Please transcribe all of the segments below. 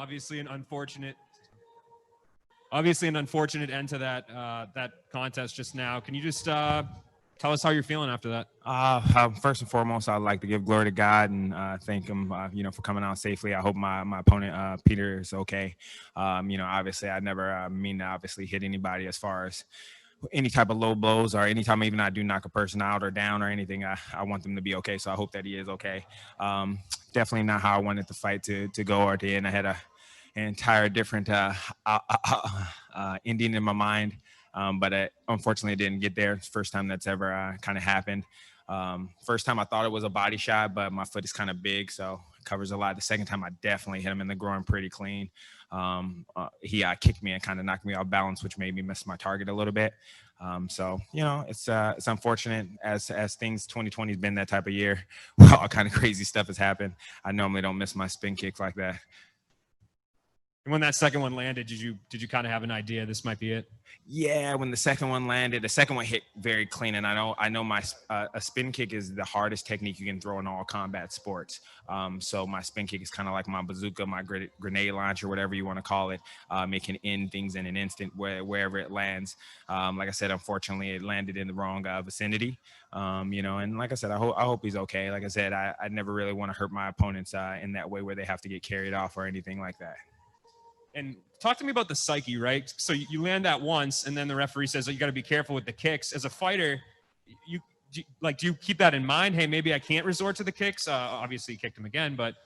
Obviously an unfortunate end to that contest just now. Can you just tell us how you're feeling after that? First and foremost, I'd like to give glory to God and thank him, for coming out safely. I hope my opponent, Peter, is okay. Obviously, I never mean to obviously hit anybody as far as any type of low blows or anytime even I do knock a person out or down or anything. I want them to be okay. So I hope that he is okay. Definitely not how I wanted the fight to go or to end. I had an entire different ending in my mind. But unfortunately, it didn't get there. It's the first time that's ever kind of happened. First time I thought it was a body shot, but my foot is kind of big, so it covers a lot. The second time I definitely hit him in the groin pretty clean. He kicked me and kind of knocked me off balance, which made me miss my target a little bit. It's unfortunate as things. 2020 has been that type of year where all kind of crazy stuff has happened. I normally don't miss my spin kicks like that. And when that second one landed, did you kind of have an idea this might be it? Yeah, when the second one landed, the second one hit very clean, and I know my a spin kick is the hardest technique you can throw in all combat sports. So my spin kick is kind of like my bazooka, my grenade launcher, whatever you want to call it. It can end things in an instant wherever it lands. Like I said, unfortunately, it landed in the wrong vicinity. And like I said, I hope he's okay. Like I said, I never really want to hurt my opponents in that way where they have to get carried off or anything like that. And talk to me about the psyche, right? So you land that once, and then the referee says, oh, you got to be careful with the kicks. As a fighter, do you keep that in mind? Hey, maybe I can't resort to the kicks. Obviously, you kicked him again, but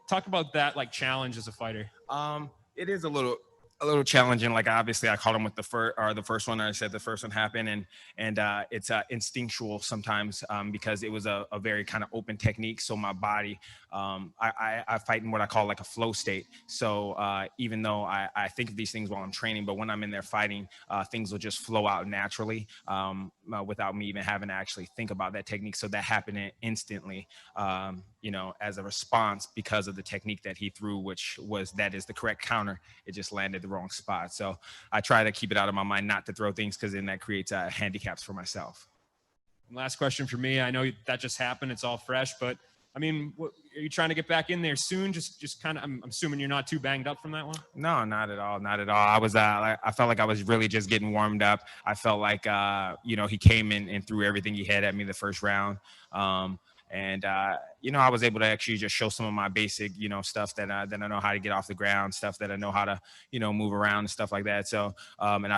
talk about that challenge as a fighter. It is a little challenging. Like obviously, I caught him with the first one. I said the first one happened, and it's instinctual sometimes because it was a very kind of open technique. So my body, I fight in what I call like a flow state. So even though I think of these things while I'm training, but when I'm in there fighting, things will just flow out naturally without me even having to actually think about that technique. So that happened instantly, as a response because of the technique that he threw, which that is the correct counter. It just landed the wrong spot. So I try to keep it out of my mind not to throw things because then that creates handicaps for myself. Last question for me. I know that just happened. It's all fresh, but I mean, are you trying to get back in there soon? Just kind of, I'm assuming you're not too banged up from that one? No, not at all. Not at all. I felt like I was really just getting warmed up. I felt like, he came in and threw everything he had at me the first round. I was able to actually just show some of my basic, stuff that I know how to get off the ground, stuff that I know how to, move around and stuff like that. So, and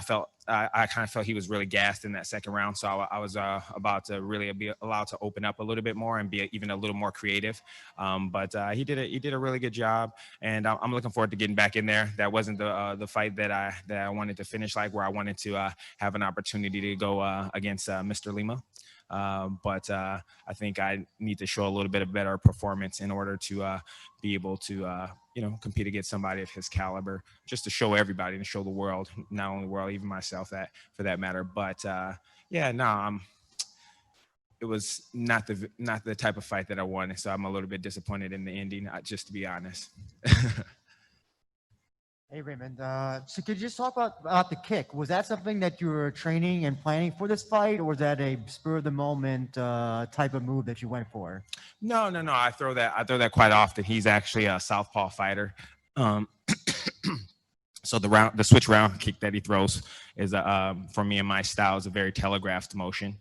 I kind of felt he was really gassed in that second round. So I was about to really be allowed to open up a little bit more and be even a little more creative. But he did a really good job, and I'm looking forward to getting back in there. That wasn't the fight that I wanted to finish where I wanted to have an opportunity to go against Mr. Lima. But I think I need to show a little bit of better performance in order to be able to, compete against somebody of his caliber, just to show everybody and show the world, not only the world, even myself, that for that matter. But it was not the type of fight that I wanted. So I'm a little bit disappointed in the ending, just to be honest. Hey, Raymond. So could you just talk about the kick? Was that something that you were training and planning for this fight, or was that a spur of the moment type of move that you went for? No. I throw that quite often. He's actually a southpaw fighter. So the switch round kick that he throws is for me and my style is a very telegraphed motion.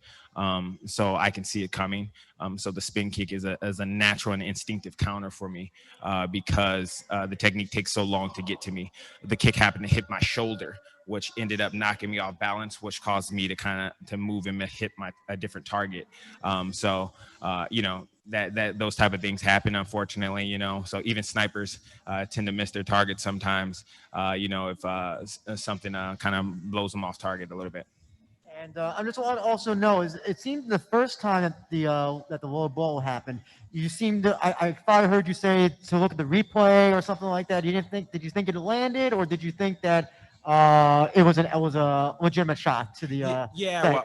So I can see it coming. So the spin kick is a natural and instinctive counter for me because the technique takes so long to get to me. The kick happened to hit my shoulder, which ended up knocking me off balance, which caused me to move and hit a different target. That those type of things happen, unfortunately, so even snipers tend to miss their target sometimes, if something kind of blows them off target a little bit. And I just want to also know is it seemed the first time that the low blow happened, you seemed to I thought I heard you say to look at the replay or something like that. Did you think it landed, or did you think that it was a legitimate shot to the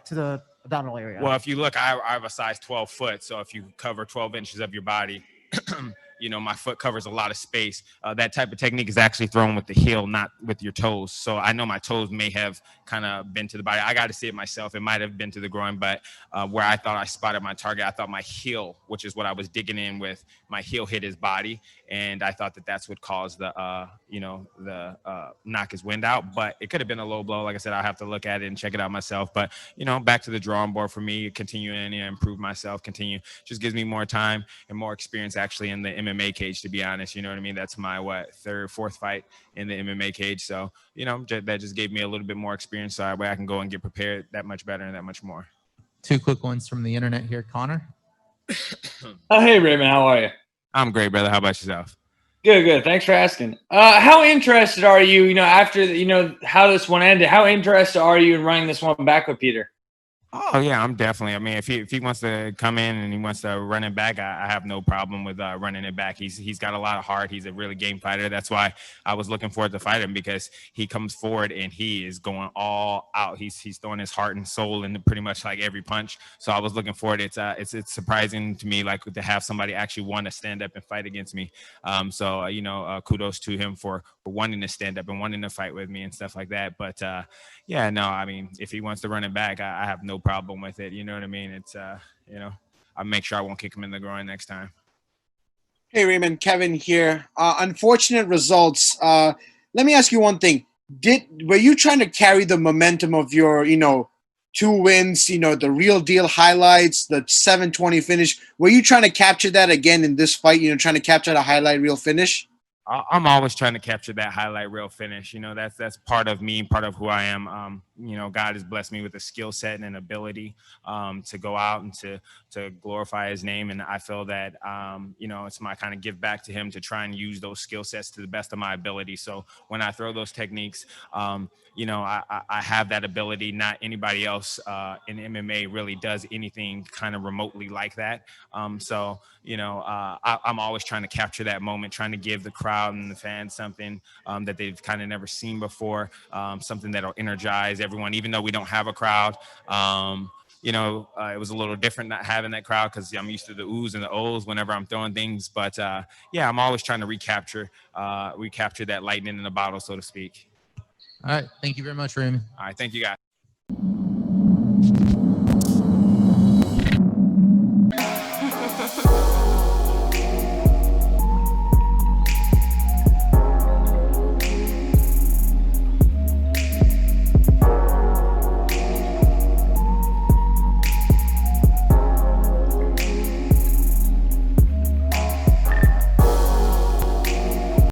to the abdominal area? Well, if you look, I have a size 12 foot, so if you cover 12 inches of your body, my foot covers a lot of space. That type of technique is actually thrown with the heel, not with your toes. So I know my toes may have kind of been to the body. I got to see it myself. It might have been to the groin, but where I thought I spotted my target, I thought my heel, which is what I was digging in with, my heel hit his body. And I thought that that's what caused the knock his wind out. But it could have been a low blow. Like I said, I'll have to look at it and check it out myself. But, back to the drawing board for me, continuing to improve myself, just gives me more time and more experience actually in the MMA cage, to be honest. You know what I mean? That's my, fourth fight in the MMA cage. So, that just gave me a little bit more experience so that way I can go and get prepared that much better and that much more. Two quick ones from the internet here. Connor? Oh, hey, Raymond. How are you? I'm great, brother. How about yourself? Good. Thanks for asking. How interested are you, after, how this one ended, how interested are you in running this one back with Peter? Oh yeah, I'm definitely. I mean, if he wants to come in and he wants to run it back, I have no problem with running it back. He's got a lot of heart. He's a really game fighter. That's why I was looking forward to fight him, because he comes forward and he is going all out. He's throwing his heart and soul into pretty much like every punch. So I was looking forward. It's surprising to me, like, to have somebody actually want to stand up and fight against me. Kudos to him for wanting to stand up and wanting to fight with me and stuff like that. But yeah, no, I mean, if he wants to run it back, I have no problem with it. You know what I mean? It's, I'll make sure I won't kick him in the groin next time. Hey, Raymond, Kevin here. Unfortunate results. Let me ask you one thing. Were you trying to carry the momentum of your, 2 wins, the real deal highlights, the 720 finish? Were you trying to capture that again in this fight, trying to capture the highlight reel finish? I'm always trying to capture that highlight reel finish. That's part of me, part of who I am. God has blessed me with a skill set and an ability to go out and to glorify his name. And I feel that, it's my kind of give back to him to try and use those skill sets to the best of my ability. So when I throw those techniques, I have that ability. Not anybody else in MMA really does anything kind of remotely like that. I'm always trying to capture that moment, trying to give the crowd and the fans something that they've kind of never seen before, something that'll energize everyone, even though we don't have a crowd. It was a little different not having that crowd, because I'm used to the oohs and the ohs whenever I'm throwing things. But I'm always trying to recapture that lightning in the bottle, so to speak. All right. Thank you very much, Raymond. All right. Thank you, guys.